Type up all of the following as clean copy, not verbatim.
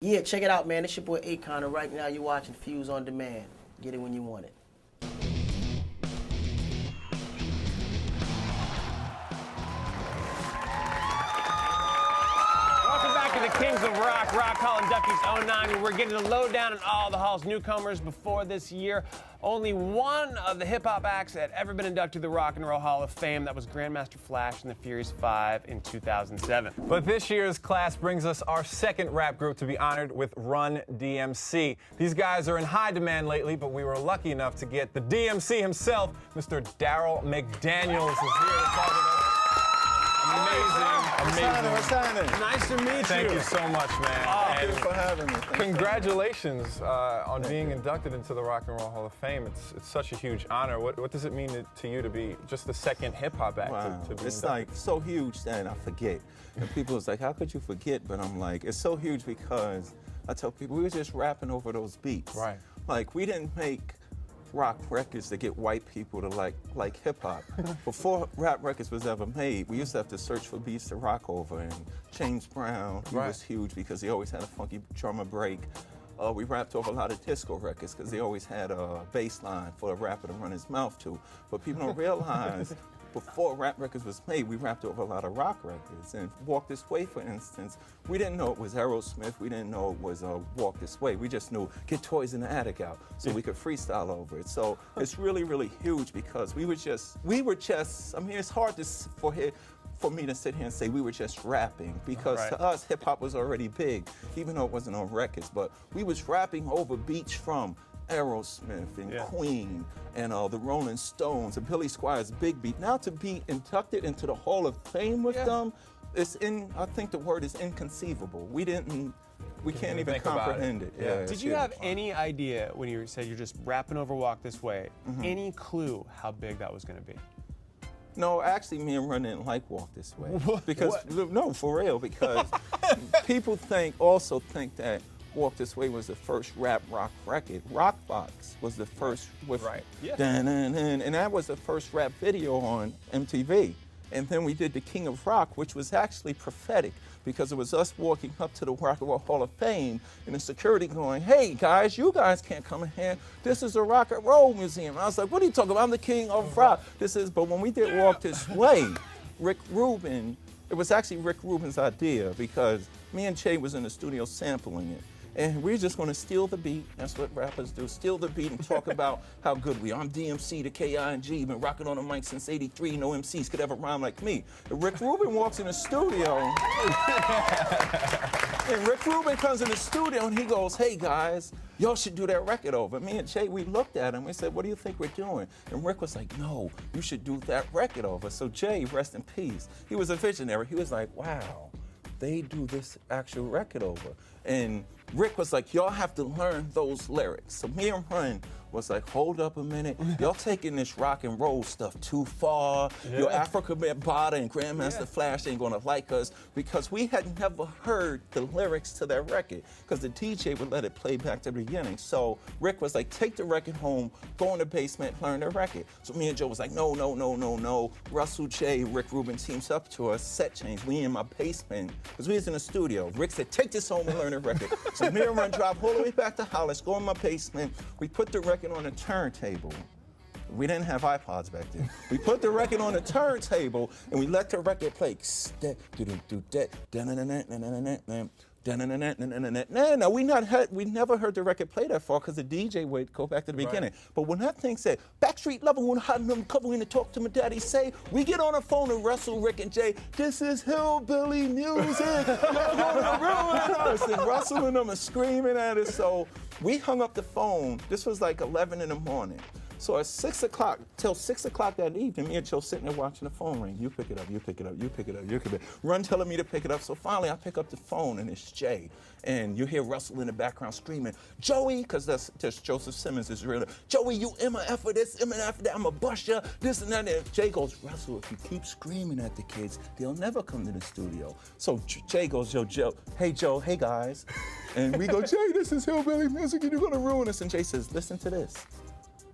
Yeah, check it out, man. It's your boy Akon, and right now you're watching Fuse on Demand. Get it when you want it. Welcome back to the Kings of Rock, Rock Hall Inductees 09, where we're getting a lowdown on all the Hall's newcomers before this year. Only one of the hip-hop acts had ever been inducted to the Rock and Roll Hall of Fame. That was Grandmaster Flash and the Furious 5 in 2007. But this year's class brings us our second rap group to be honored with Run DMC. These guys are in high demand lately, but we were lucky enough to get the DMC himself, Mr. Darryl McDaniels is here to talk with us. Amazing. What's happening? Nice to meet you. Thank you so much, man. Thank you for having me. Congratulations on being inducted into the Rock and Roll Hall of Fame. It's such a huge honor. What does it mean to you to be just the second hip-hop act to be It's inducted? like so huge that I forget. And people was like, how could you forget? But I'm like, it's so huge because I tell people we were just rapping over those beats. Right. Like we didn't make rock records to get white people to like hip hop. Before rap records was ever made, we used to have to search for beats to rock over. And James Brown, he was huge because he always had a funky drummer break. We rapped over a lot of disco records because they always had a bass line for a rapper to run his mouth to. But people don't realize before rap records was made, we rapped over a lot of rock records. And Walk This Way, for instance, we didn't know it was Aerosmith. We didn't know it was Walk This Way. We just knew Get Toys in the Attic out so we could freestyle over it. So it's really, really huge because we were just, I mean, it's hard for me to sit here and say we were just rapping because to us, hip hop was already big, even though it wasn't on records. But we was rapping over beats from Aerosmith and Queen and the Rolling Stones and Billy Squier's Big Beat. Now to be inducted into the Hall of Fame with them, I think the word is inconceivable. We can't even comprehend it. Yeah, Did you have any idea when you said you're just rapping over Walk This Way, any clue how big that was going to be? No, actually, me and Run didn't like Walk This Way. Because no, for real, because people also think that Walk This Way was the first rap rock record. Rockbox was the first with and that was the first rap video on MTV. And then we did the King of Rock, which was actually prophetic because it was us walking up to the Rock and Roll Hall of Fame and the security going, hey guys, you guys can't come in here. This is a rock and roll museum. I was like, what are you talking about? I'm the King of Rock. But when we did Walk This Way, Rick Rubin, it was actually Rick Rubin's idea because me and Che was in the studio sampling it. And we're just going to steal the beat. That's what rappers do. Steal the beat and talk about how good we are. I'm DMC to K.I.N.G. Been rocking on the mic since '83. No MCs could ever rhyme like me. And Rick Rubin walks in the studio. And Rick Rubin comes in the studio and he goes, hey guys, y'all should do that record over. Me and Che, we looked at him. We said, what do you think we're doing? And Rick was like, no, you should do that record over. So Jay, rest in peace, he was a visionary. He was like, wow, they do this actual record over. And Rick was like, y'all have to learn those lyrics. So me and Run was like, hold up a minute. Y'all taking this rock and roll stuff too far. Your Africa Bambaataa and Grandmaster Flash ain't gonna like us because we had never heard the lyrics to that record because the DJ would let it play back to the beginning. So Rick was like, take the record home, go in the basement, learn the record. So me and Joe was like, no, no, no, no, no. Russell J, Rick Rubin teams up to us, set change. We in my basement because we was in the studio. Rick said, take this home and learn the record. So me and Run drive all the way back to Hollis, go in my basement. We put the record on a turntable. We didn't have iPods back then. We put the record on a turntable and we let the record play. Now we never heard the record play that far because the DJ would go back to the beginning. But when that thing said, Backstreet Level, when hot and covering to talk to my daddy, say, we get on the phone and Russell, Rick, and Jay, this is hillbilly music. Y'all gonna ruin us. And Russell and them are screaming at us. So we hung up the phone. This was like 11 in the morning. So at 6 o'clock, till 6 o'clock that evening, me and Joe sitting there watching the phone ring. You pick it up, you pick it up, you pick it up, you pick it up. Run telling me to pick it up. So finally I pick up the phone and it's Jay. And you hear Russell in the background screaming, Joey, because that's Joseph Simmons is real. Joey, you MF for this, MF for that, I'm a bust ya, this and that. And Jay goes, Russell, if you keep screaming at the kids, they'll never come to the studio. So Jay goes, Joe, hey guys. And we go, Jay, this is hillbilly music and you're gonna ruin us. And Jay says, listen to this.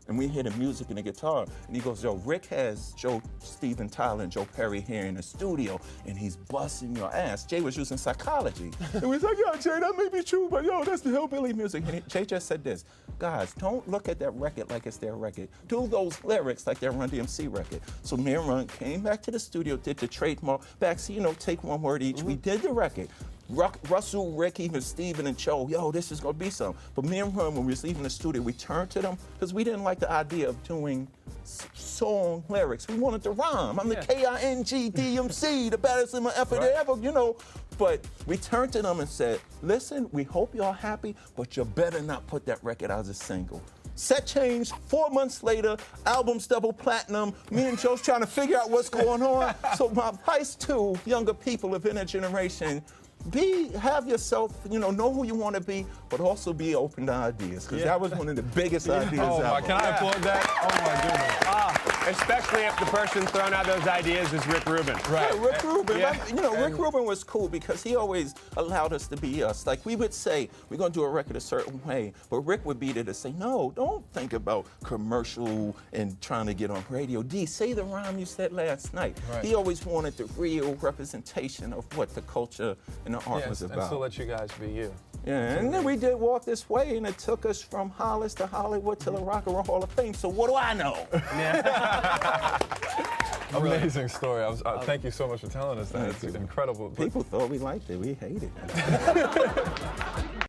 And we hear the music and the guitar. And he goes, yo, Rick has Joe, Steven Tyler and Joe Perry here in the studio, and he's busting your ass. Jay was using psychology. And we was like, yo, Jay, that may be true, but yo, that's the hillbilly music. And Jay just said this, guys, don't look at that record like it's their record. Do those lyrics like their Run DMC record. So me and Run came back to the studio, did the trademark, back, so, you know, take one word each. We did the record. Russell, Rick, even Steven and Joe, yo, this is gonna be something. But me and Run, when we was leaving the studio, we turned to them because we didn't like the idea of doing song lyrics. We wanted to rhyme. I'm the King DMC, the baddest in my effort ever, you know. But we turned to them and said, listen, we hope y'all happy, but you better not put that record out as a single. Set change, 4 months later, album's double platinum. Me and Joe's trying to figure out what's going on. So my advice to younger people of inner generation, have yourself, you know who you want to be, but also be open to ideas, because that was one of the biggest ideas ever. Can I applaud that? Oh my goodness. Especially if the person throwing out those ideas is Rick Rubin. Right. Yeah, Rick Rubin. Yeah. Rick Rubin was cool because he always allowed us to be us. Like, we would say, we're going to do a record a certain way, but Rick would be there to say, no, don't think about commercial and trying to get on radio. D, say the rhyme you said last night. Right. He always wanted the real representation of what the culture and the art was about. And still let you guys be you. Yeah, and then we did Walk This Way, and it took us from Hollis to Hollywood to the Rock and Roll Hall of Fame. So what do I know? Amazing story. Thank you so much for telling us that. It's incredible. People thought we liked it. We hated it.